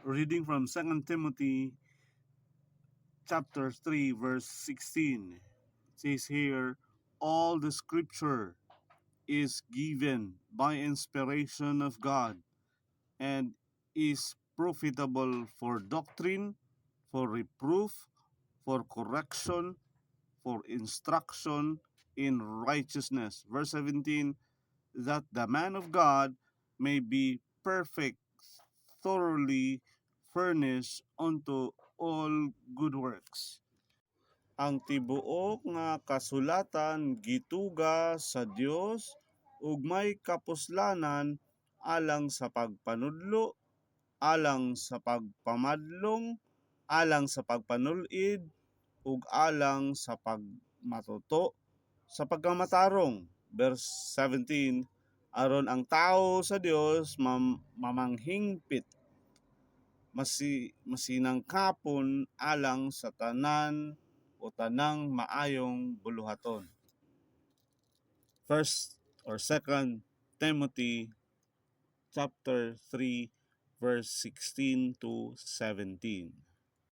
Reading from 2 Timothy chapter 3 verse 16. It says here, all the scripture is given by inspiration of God and is profitable for doctrine, for reproof, for correction, for instruction in righteousness. Verse 17, that the man of God may be perfect, thoroughly furnished unto all good works. Ang tibuok nga kasulatan gituga sa Dios ug may kapuslanan alang sa pagpanudlo, alang sa pagpamadlong, alang sa pagpanulid ug alang sa pagmatuto sa pagkamatarong. Verse 17, aron ang tao sa Dios mamanghingpit masinangkapon alang sa tanan o tanang maayong buluhaton. First or Second Timothy chapter 3 verse 16 to 17.